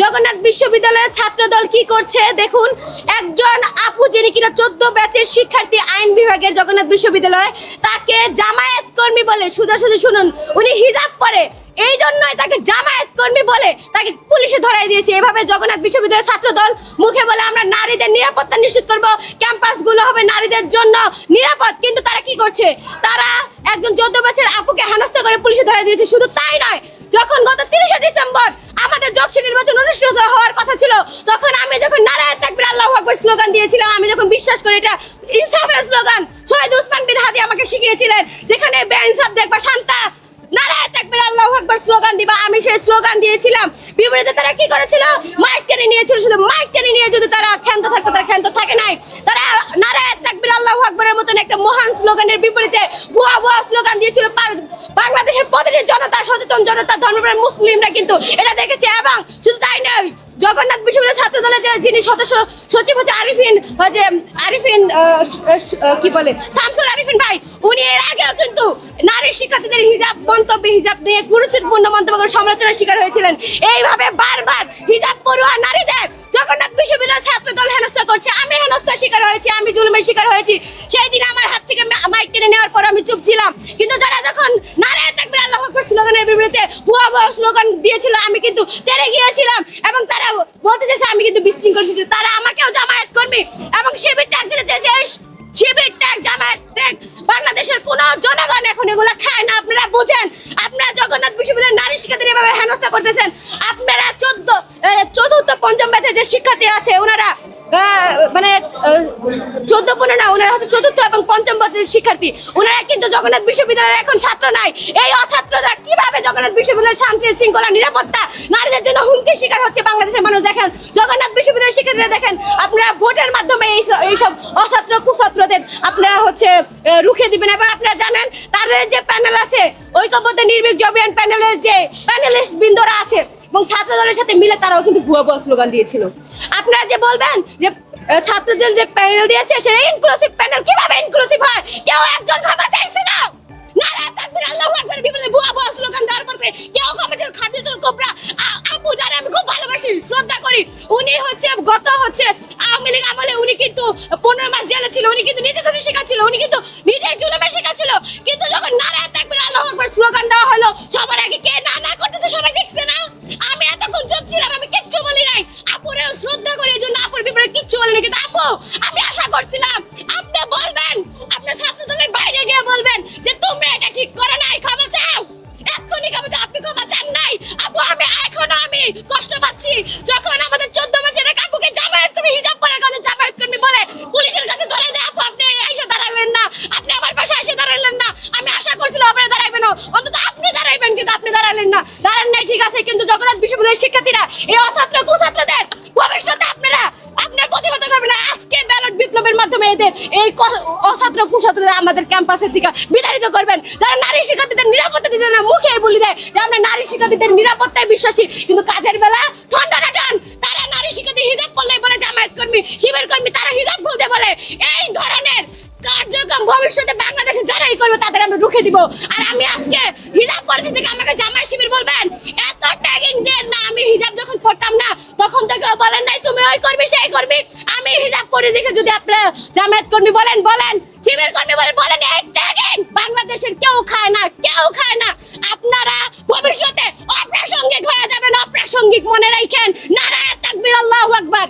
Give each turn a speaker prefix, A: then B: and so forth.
A: জগন্নাথ বিশ্ববিদ্যালয়ের ছাত্রদল কি করছে দেখুন। একজন আপু যিনি কিনা 14 ব্যাচের শিক্ষার্থী আইন বিভাগের জগন্নাথ বিশ্ববিদ্যালয়, তাকে জামায়াত কর্মী বলে, সোজাসুজি শুনুন, উনি হিজাব পরে, এই জন্যই তাকে জামায়াত কর্মী বলে তাকে পুলিশে ধরাই দিয়েছে। এভাবে জগন্নাথ বিশ্ববিদ্যালয়ের ছাত্রদল মুখে বলে আমরা নারীদের নিরাপত্তা নিশ্চিত করব, ক্যাম্পাসগুলো হবে নারীদের জন্য নিরাপদ, কিন্তু তারা কি করছে? তারা একজন 14 বছর আপুকে হেনস্থা করে পুলিশে ধরাই দিয়েছে। শুধু তাই নয়, যখন গত 30শে ডিসেম্বর আমাদের যশোর নির্বাচন অনুষ্ঠিত হওয়ার কথা ছিল, তখন আমি যখন নারায়ে তাকবীর আল্লাহু আকবার স্লোগান দিয়েছিলাম, আমি যখন বিশ্বাস করি এটা ইনসাফের স্লোগান, শহীদ ওসমান বিন হাদি আমাকে শিখিয়েছিলেন, যেখানে বেইনসাফ দেখবা শান্তা, নারায়ে তাকবীর আল্লাহু আকবার স্লোগান দিবা, আমি সেই স্লোগান দিয়েছিলাম। বিপরীতে তারা কি করেছিল? মাইক টেনে নিয়েছিল। শুধু মাইক টেনে নিয়ে যদি তারা ক্ষান্ত থাকতো, তারা ক্ষান্ত থাকে নাই। তারা নারায়ে তাকবীর আল্লাহু আকবারের মতন একটা মহান স্লোগানের বিপরীতে ভুয়া ভুয়া স্লোগান দিয়েছিল। বাংলাদেশের প্রতিটি জনতা, সচেতন জনতা, ধর্মপ্রাণ মুসলিমরা কিন্তু এটা দেখেছে। এবং শুধু তাই নয়, জগন্নাথ বিশ্ববিদ্যালয় ছাত্র দলের যিনি সদস্য সচিব হচ্ছে আরিফিন কি বলে শামসুল আরিফিন ভাই, উনি এর আগেও কিন্তু নারী শিক্ষার্থীদের হিজাব মন্তব্যে, হিজাব নিয়ে কুরুচিপূর্ণ মন্তব্য করে সমালোচনার শিকার হয়েছিলেন। এইভাবে বারবার হিজাব পড়ুয়া নারীদের জগন্নাথ বিশ্ববিদ্যালয় ছাত্র দল হেনস্থা করছে। আমি হেনস্থার শিকার হয়েছি, আমি জুলুমের শিকার হয়েছি। সেই দিন আমার হাত থেকে মাইক টেনে নেওয়ার পর আমি চুপ ছিলাম, কিন্তু যারা যখন নারায়ে তাকবীর আল্লাহু আকবার স্লোগানের বিপরীতে ভুয়া ভুয়া স্লোগান দিয়েছিল, আমি কিন্তু তেড়ে গিয়েছিলাম। এবং তারা বলতে চাইছে আমি কিন্তু বিশৃঙ্খল ছিল। তারা আমাকেও জামায়াত কর্মী এবং শিবির ট্যাগ দিতে চাইছে। শিবির ট্যাগ, জামায়াত ট্যাগ, বাংলাদেশের কোন জনগণ এখন এগুলো খায় না। আপনারা বুঝেন, আপনারা জগন্নাথ বিশ্ববিদ্যালয়ের নারী শিক্ষার্থীদের এভাবে হেনস্থা করতেছেন। আপনারা চতুর্থ পঞ্চম ব্যাচের যে শিক্ষার্থী আছে, ওনারা মানে 14-15 না, ওনারা হচ্ছে চতুর্থ এবং পঞ্চম বছরের শিক্ষার্থী। ওনারা কিন্তু জগন্নাথ বিশ্ববিদ্যালয়ের এখন ছাত্র নাই। এই অছাত্ররা কিভাবে জগন্নাথ বিশ্ববিদ্যালয়ের শান্তি শৃঙ্খলা নিরাপত্তা নারীদের জন্য হুমকির শিকার হচ্ছে বাংলাদেশের মানুষ দেখেন। জগন্নাথ বিশ্ববিদ্যালয়ের শিক্ষার্থীরা দেখেন, আপনারা ভোটের মাধ্যমে এইসব অছাত্র কুছাত্রদের আপনারা হচ্ছে রুখে দিবেন। এবং আপনারা জানেন তাদের যে প্যানেল আছে, ঐক্যবদ্ধ নির্ভীক জবিয়ান প্যানেলের যে প্যানেলিস্ট বৃন্দরা আছে এবং ছাত্র দলের সাথে মিলে তারাও কিন্তু ভুয়া ভুয়া স্লোগান দিয়েছিল। আপনারা যে বলবেন যে ছাত্রদের যে প্যানেল দিয়েছে সেটা ইনক্লুসিভ প্যানেল, কিভাবে ইনক্লুসিভ হয়? কেউ একজন ক্ষমা চাইছিল? নারায়ে তাকবীর আল্লাহু আকবার বিপরীতে ভুয়া ভুয়া স্লোগান দেওয়ার পরে কেউ ক্ষমা চাইল? খাদিজুল কুবরা আপু, যারা আমি খুব ভালোবাসি, শ্রদ্ধা করি, উনি হচ্ছে গত আওয়ামী লীগ আমলে উনি কিন্তু 15 মাস জেলে ছিল। উনি কিন্তু নিজে থেকে শেখাচ্ছিল, উনি কিন্তু নিজেই জুলুমে শেখাচ্ছিল। কিন্তু যখন নারায়ে তাকবীর আল্লাহু আকবার স্লোগান দেওয়া হলো, সবার আগে কে না করতেছে সবাই দেখছে না? আমি এতক্ষণ চুপ ছিলাম, আমি কিচ্ছু বলি নাই। আপুরেও শ্রদ্ধা করি, এই জন্য আপুর বিপরীতে কিচ্ছু বলি না। কিন্তু আপু, আমি আশা করছিলাম আপনি বলবেন, আপনার ছাত্র দলের বাইরে গিয়ে বলবেন যে তোমরা এটা ঠিক করো নাই, ক্ষমা চাও, এক্ষুনি ক্ষমা চাও। আপনি ক্ষমা চান নাই। আপু, আমি কষ্ট পাচ্ছি যখন আমাদের 14 বছরের আপুকে জামায়াত কর্মী, হিজাব পরার কারণে জামায়াত কর্মী বলে পুলিশের কাছে ধরে দেয়। আপু, আপনি এসে দাঁড়ালেন না, আপনি আমার বাসায় এসে দাঁড়ালেন না। আমি আশা করছিলাম আপনারা দাঁড়াইবেন, অন্তত আপনি দাঁড়াইবেন, কিন্তু আপনি দাঁড়ালেন না। দাঁড়ান নাই, ঠিক আছে, কিন্তু জগন্নাথ বিশ্ববিদ্যালয়ের শিক্ষার্থীরা এই অছাত্র কুছাত্রদের ভবিষ্যতে আপনার প্রতিহত করবেন। আজকে ব্যালট বিপ্লবের মাধ্যমে এদের এই অছাত্র কুছাত্রদের আমাদের ক্যাম্পাসের থেকে বিতাড়িত করবেন। যারা নারী শিক্ষার্থীদের নিরাপত্তা দিতে না, মুখে বলে দেয় যে আমরা নারী শিক্ষার্থীদের নিরাপত্তায় বিশ্বাসী, কিন্তু কাজের বেলা ঠান্ডা না টান। তারা নারী শিক্ষার্থী হিজাব করলেই বলে জামায়াত কর্মী, শিবির কর্মী, তারা হিজাব খুলতে বলে। এই ধরনের কার্যক্রম ভবিষ্যতে বাংলাদেশে যারাই করবে তাদের আমরা রুখে দিব। আর আমি আজকে হিজাব পরিস্থিতি থেকে আমাকে জামায়াত শিবির বলবেন, এত ট্যাগিং দেন না। আমি হিজাব যখন পড়তাম না, তখন থেকে বলেন নাই তুমি ওই করবি সেই করবি। আমি হিজাব পরে দেখে যদি আপনারা জামায়াত কর্মী বলেন, শিবির কর্মী বলেন, এই ট্যাগিং বাংলাদেশের কেউ খায় না, কেউ খায় না। আপনারা ভবিষ্যতে অপ্রাসঙ্গিক হয়ে যাবেন, অপ্রাসঙ্গিক মনে রাখেন। নারায়ে তাকবীর আল্লাহু আকবার।